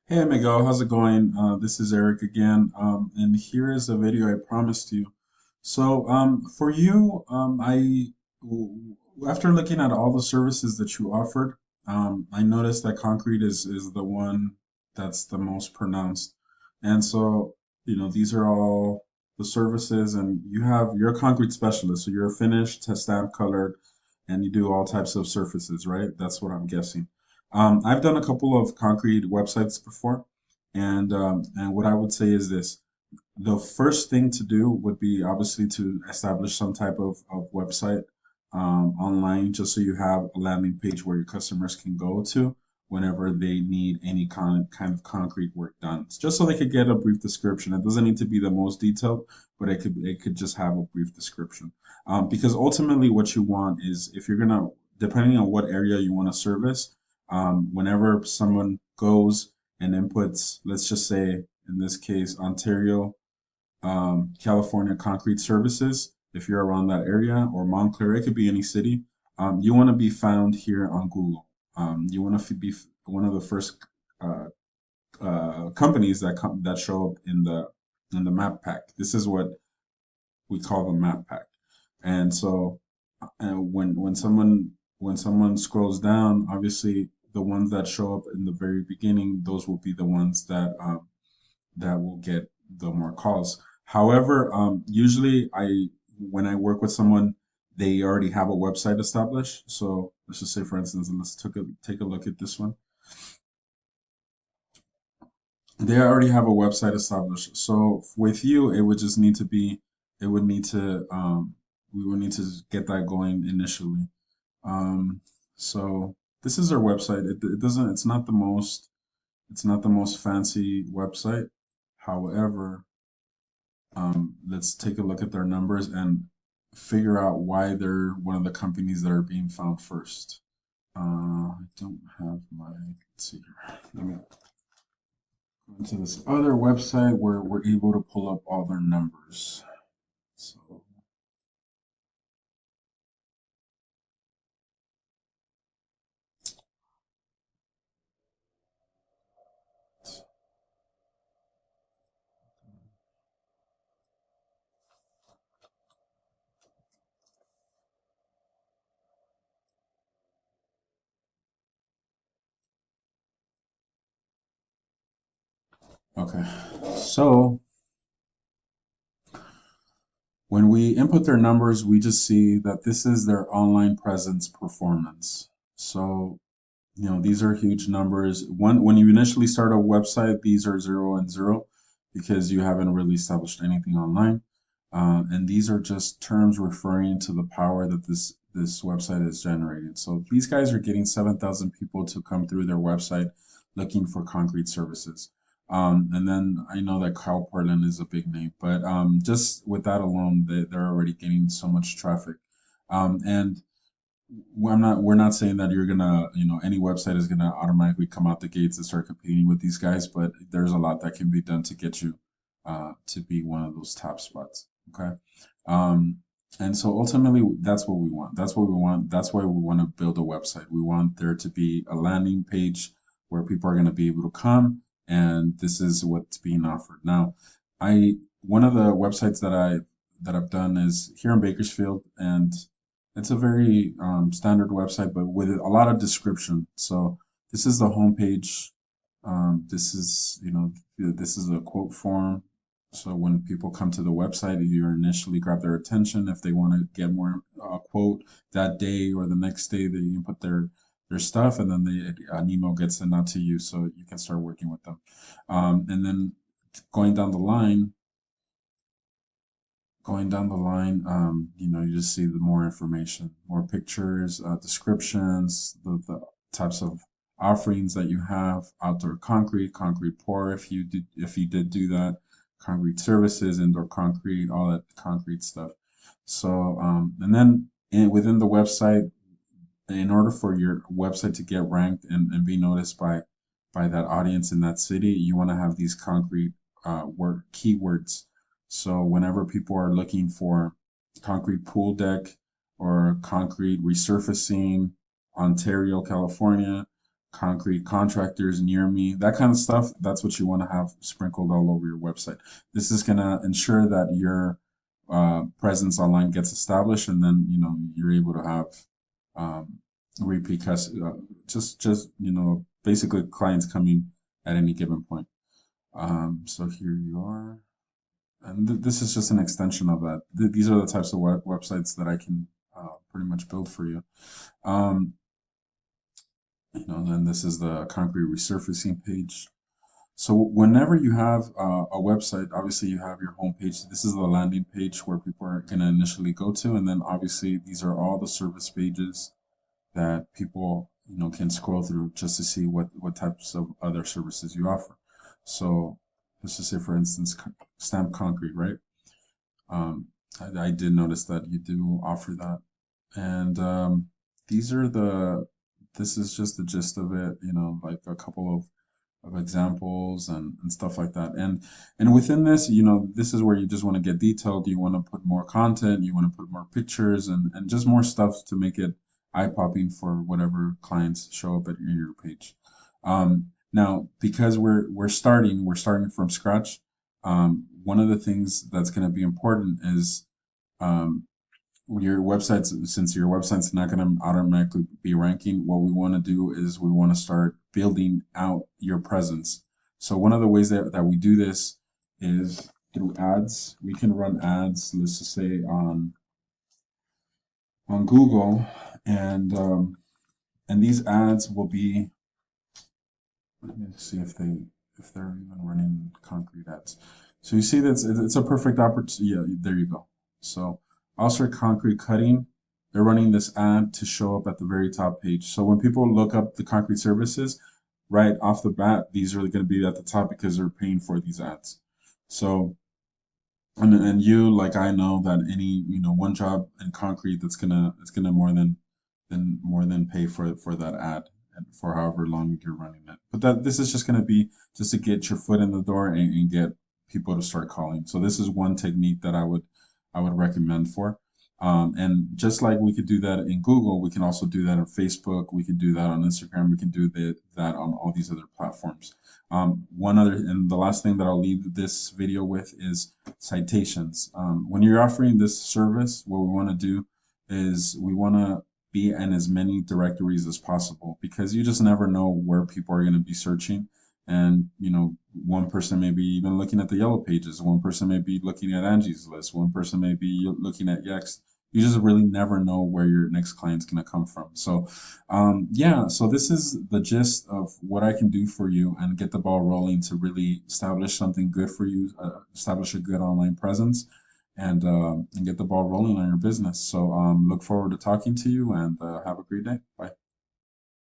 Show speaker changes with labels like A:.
A: Hey Miguel, how's it going? This is Eric again, and here is a video I promised you. For you, after looking at all the services that you offered, I noticed that concrete is the one that's the most pronounced. And so, these are all the services, and you're a concrete specialist, so you're finished, stamp colored, and you do all types of surfaces, right? That's what I'm guessing. I've done a couple of concrete websites before, and what I would say is this: the first thing to do would be obviously to establish some type of website online, just so you have a landing page where your customers can go to whenever they need any kind of concrete work done. It's just so they could get a brief description. It doesn't need to be the most detailed, but it could just have a brief description. Because ultimately, what you want is, if you're gonna, depending on what area you want to service, whenever someone goes and inputs, let's just say in this case, Ontario, California Concrete Services, if you're around that area, or Montclair, it could be any city. You want to be found here on Google. You want to be one of the first uh, companies that show up in the map pack. This is what we call the map pack. And so, when someone scrolls down, obviously the ones that show up in the very beginning, those will be the ones that will get the more calls. However, usually when I work with someone, they already have a website established. So let's just say, for instance, let's take a look at this one. They already have a website established. So with you, it would need to, we would need to get that going initially. Um, so this is our website. It doesn't, it's not the most fancy website. However, let's take a look at their numbers and figure out why they're one of the companies that are being found first. I don't have let's see here. Let me go into this other website where we're able to pull up all their numbers. So, okay. So, when we input their numbers, we just see that this is their online presence performance. So, these are huge numbers. When you initially start a website, these are 0 and 0 because you haven't really established anything online. And these are just terms referring to the power that this website is generating. So these guys are getting 7,000 people to come through their website looking for concrete services. And then I know that Kyle Portland is a big name, but just with that alone, they're already getting so much traffic. And we're not saying that you're gonna, any website is gonna automatically come out the gates and start competing with these guys, but there's a lot that can be done to get you to be one of those top spots. Okay. Um, and so ultimately, that's what we want. That's what we want. That's why we want to build a website. We want there to be a landing page where people are going to be able to come, and this is what's being offered. Now, one of the websites that I've done is here in Bakersfield, and it's a very standard website, but with a lot of description. So this is the homepage. This is, this is a quote form. So when people come to the website, you initially grab their attention. If they want to get more quote that day or the next day, they input their stuff, and then an email gets sent out to you, so you can start working with them. And then going down the line, you just see the more information, more pictures, descriptions, the types of offerings that you have: outdoor concrete, concrete pour, if you did do that, concrete services, indoor concrete, all that concrete stuff. So, and then within the website, in order for your website to get ranked and be noticed by that audience in that city, you want to have these concrete word keywords. So whenever people are looking for concrete pool deck or concrete resurfacing, Ontario, California, concrete contractors near me, that kind of stuff. That's what you want to have sprinkled all over your website. This is going to ensure that your presence online gets established, and then you're able to have um, repeat just basically clients coming at any given point. So here you are, and this is just an extension of that. These are the types of websites that I can pretty much build for you. Um, then this is the concrete resurfacing page. So whenever you have a website, obviously you have your home page. This is the landing page where people are going to initially go to, and then obviously these are all the service pages that people can scroll through just to see what types of other services you offer. So let's just say, for instance, stamp concrete, right? Um, I did notice that you do offer that, and these are the. This is just the gist of it, like a couple of examples and stuff like that. And within this, this is where you just want to get detailed. You want to put more content, you want to put more pictures and just more stuff to make it eye-popping for whatever clients show up at your page. Now, because we're starting from scratch. One of the things that's going to be important is um, since your website's not going to automatically be ranking, what we want to do is we want to start building out your presence. So one of the ways that we do this is through ads. We can run ads, let's just say on Google, and these ads will be. Let me see if they're even running concrete ads. So you see that it's a perfect opportunity. Yeah, there you go. So also concrete cutting, they're running this ad to show up at the very top page. So when people look up the concrete services, right off the bat, these are going to be at the top because they're paying for these ads. So and you, like, I know that any one job in concrete that's gonna it's gonna more than pay for that ad and for however long you're running it. But that this is just gonna be just to get your foot in the door and get people to start calling. So this is one technique that I would recommend for. And just like we could do that in Google, we can also do that on Facebook. We can do that on Instagram. We can do that on all these other platforms. One other, and the last thing that I'll leave this video with is citations. When you're offering this service, what we want to do is we want to be in as many directories as possible because you just never know where people are going to be searching. And one person may be even looking at the yellow pages, one person may be looking at Angie's list, one person may be looking at Yext. You just really never know where your next client's going to come from. So yeah, so this is the gist of what I can do for you and get the ball rolling to really establish something good for you, establish a good online presence, and get the ball rolling on your business. So look forward to talking to you, and have a great day. Bye.